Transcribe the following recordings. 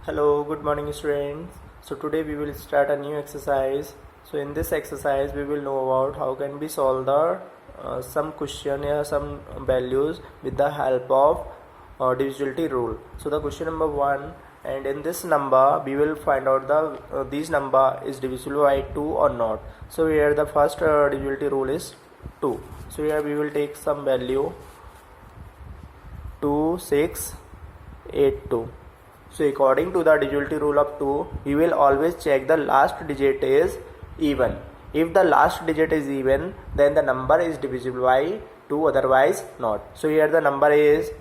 Hello, good morning students. So today we will start a new exercise. So in this exercise we will know about how can we solve the some question or some values with the help of divisibility rule. So the question number 1, and in this number we will find out the this number is divisible by 2 or not. So here the first divisibility rule is 2. So here we will take some value 2, 6, 8, 2. So according to the divisibility rule of 2, we will always check the last digit is even. If the last digit is even, then the number is divisible by 2, otherwise not. So here the number is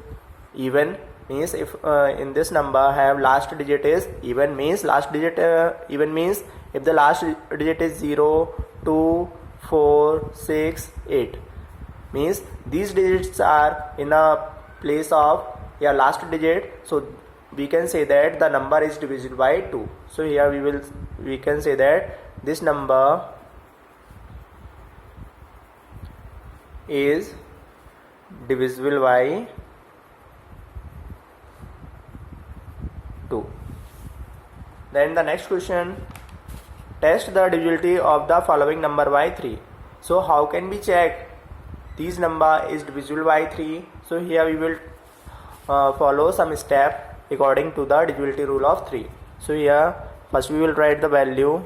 even, means if in this number have last digit is even, means last digit even means if the last digit is 0, 2, 4, 6, 8, means these digits are in a place of last digit, so we can say that the number is divisible by 2. So here we can say that this number is divisible by 2. Then the next question, test the divisibility of the following number by 3. So how can we check this number is divisible by 3? So here we will follow some step according to the divisibility rule of 3. So here first we will write the value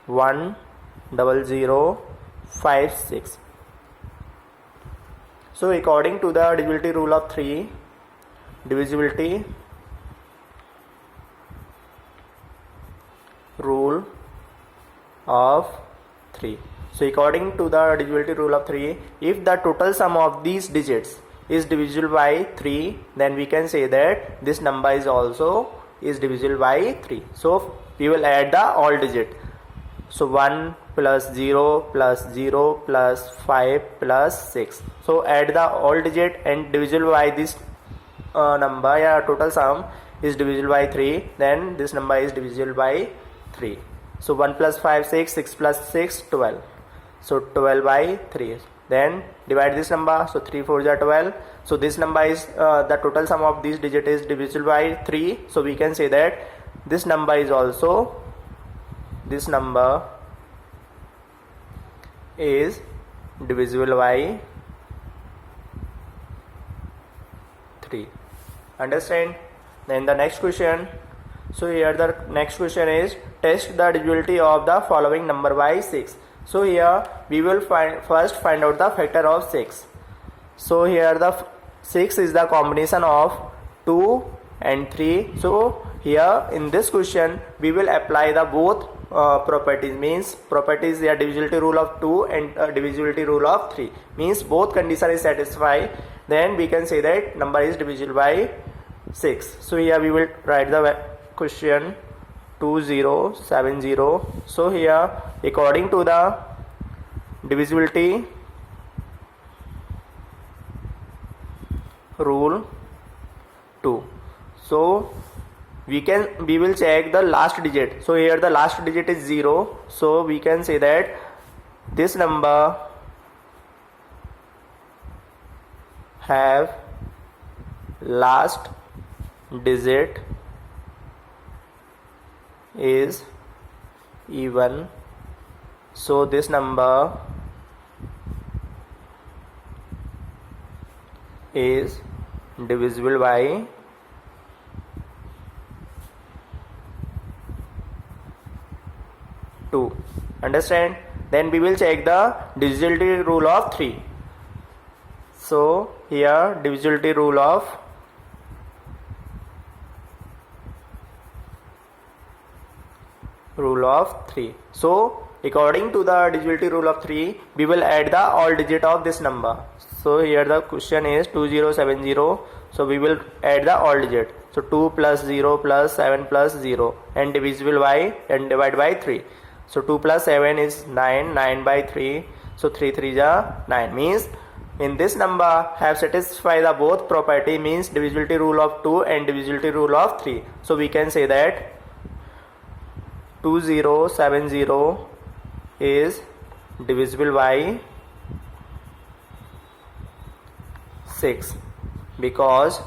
10056. So according to the divisibility rule of 3, divisibility rule of 3. So according to the divisibility rule of 3, if the total sum of these digits is divisible by 3, then we can say that this number is also is divisible by 3. So we will add the all digit. So 1 plus 0 plus 0 plus 5 plus 6. So add the all digit and divisible by this number, total sum is divisible by 3, then this number is divisible by 3. So 1 plus 5 6, 6 plus 6 12. So 12 by 3. Then divide this number, so 3 4 are 12. So this number is the total sum of these digit is divisible by 3. So we can say that this number is also divisible by 3. Understand? Then the next question. So here the next question is test the divisibility of the following number by 6. So here we will first find out the factor of 6. So here the 6 is the combination of 2 and 3. So here in this question we will apply the both properties, means properties divisibility rule of 2 and divisibility rule of 3, means both condition is satisfied, then we can say that number is divisible by 6. So here we will write the question 2070. So here according to the divisibility rule 2, so we will check the last digit. So here the last digit is 0, so we can say that this number have last digit is even, so this number is divisible by 2. Understand? Then we will check the divisibility rule of 3. So here divisibility rule of 3. So according to the divisibility rule of 3, we will add the all digit of this number. So here the question is 2070. So we will add the all digit. So 2 plus 0 plus 7 plus 0 and divisible by and divide by 3. So 2 plus 7 is 9, 9 by 3. So 3 3 are 9, means in this number have satisfied the both property, means divisibility rule of 2 and divisibility rule of 3. So we can say that 2070 is divisible by 6 because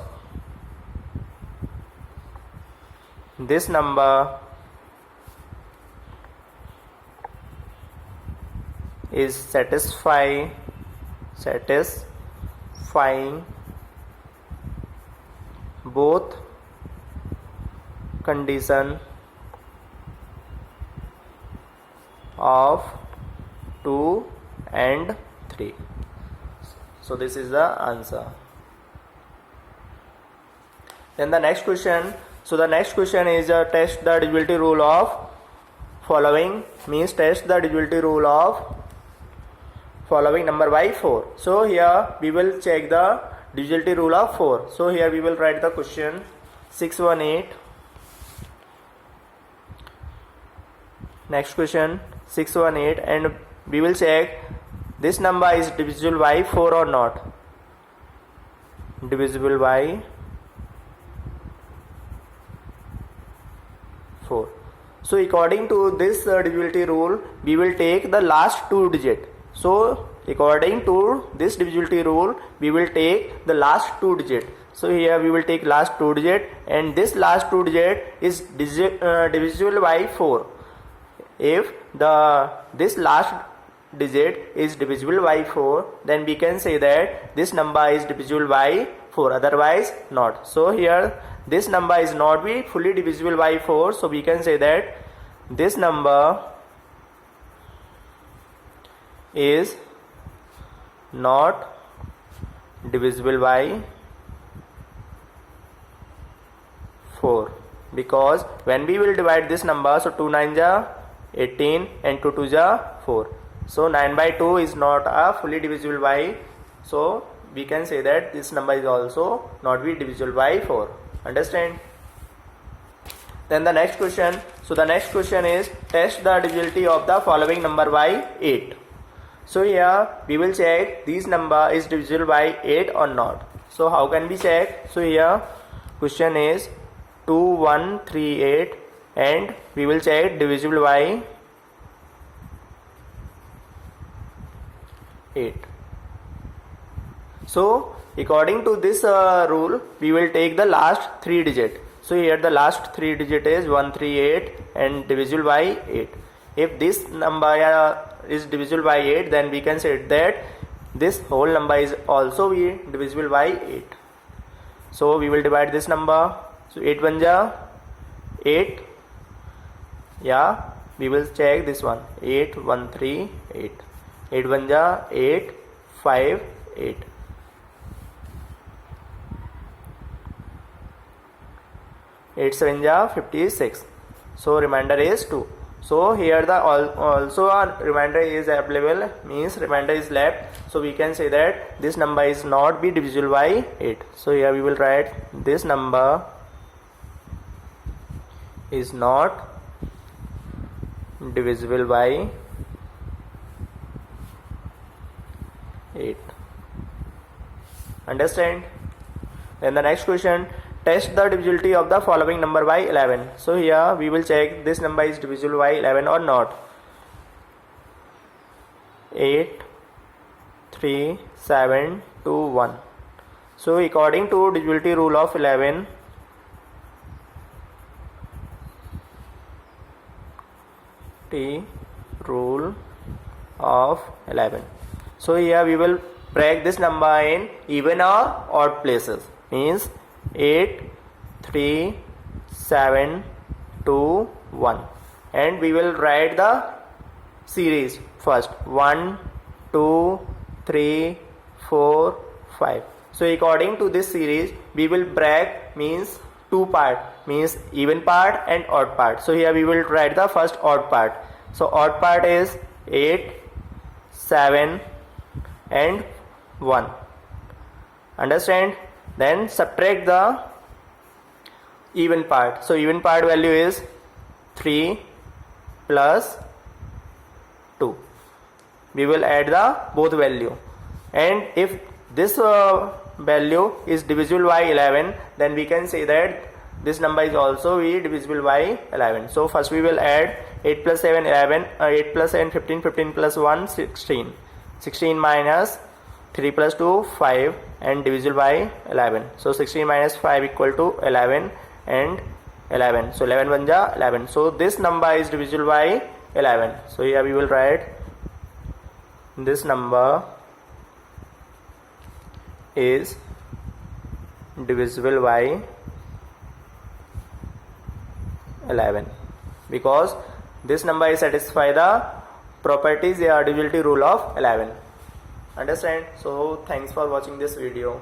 this number is satisfying both condition of 2 and 3. So this is the answer. Then the next question. So the next question is test the divisibility rule of following, means test the divisibility rule of following number by 4. So here we will check the divisibility rule of 4. So here we will write the question 618. Next question 618, and we will check this number is divisible by 4 or not. Divisible by 4. So according to this divisibility rule, we will take the last 2 digit. So according to this divisibility rule, we will take the last 2 digit. So here we will take last 2 digit, and this last 2 digit is divisible by 4. If this last digit is divisible by 4, then we can say that this number is divisible by 4, otherwise not. So here this number is not be fully divisible by 4, so we can say that this number is not divisible by 4, because when we will divide this number, so 2 9 ja 18 and 2 2 ja 4. So 9 by 2 is not a fully divisible by, so we can say that this number is also not be divisible by 4. Understand? Then the next question. So the next question is test the divisibility of the following number by 8. So here we will check this number is divisible by 8 or not. So how can we check? So here question is 2138, and we will check divisible by 8. So according to this rule, we will take the last 3 digit. So here the last 3 digit is 138 and divisible by 8. If this number is divisible by 8, then we can say that this whole number is also be divisible by 8. So we will divide this number. So 8 1 ja 8. Yeah, we will check this one. 8 1 3 8. 8 1 ja 8 5 8. 8 7 ja 56. So remainder is 2. So here the also a remainder is available, means remainder is left. So we can say that this number is not be divisible by 8. So here we will write this number is not divisible by 8. Understand? Then the next question, test the divisibility of the following number by 11. So here we will check this number is divisible by 11 or not. 8 3 7 2 1. So according to divisibility rule of 11, rule of 11. So here we will break this number in even or odd places, means 8 3 7 2 1, and we will write the series first 1 2 3 4 5. So according to this series, we will break means 2 part, means even part and odd part. So here we will write the first odd part. So odd part is 8 7 and 1. Understand? Then subtract the even part. So even part value is 3 plus 2. We will add the both value, and if this value is divisible by 11, then we can say that this number is also be divisible by 11. So first we will add 8 plus 7 11, 8 plus 7 15, 15 plus 1 16, 16 minus 3 plus 2 5, and divisible by 11. So 16 minus 5 equal to 11, and 11. So 11 1 ja 11. So this number is divisible by 11. So here we will write this number is divisible by 11 because this number is satisfy the properties or divisibility rule of 11. Understand? So thanks for watching this video.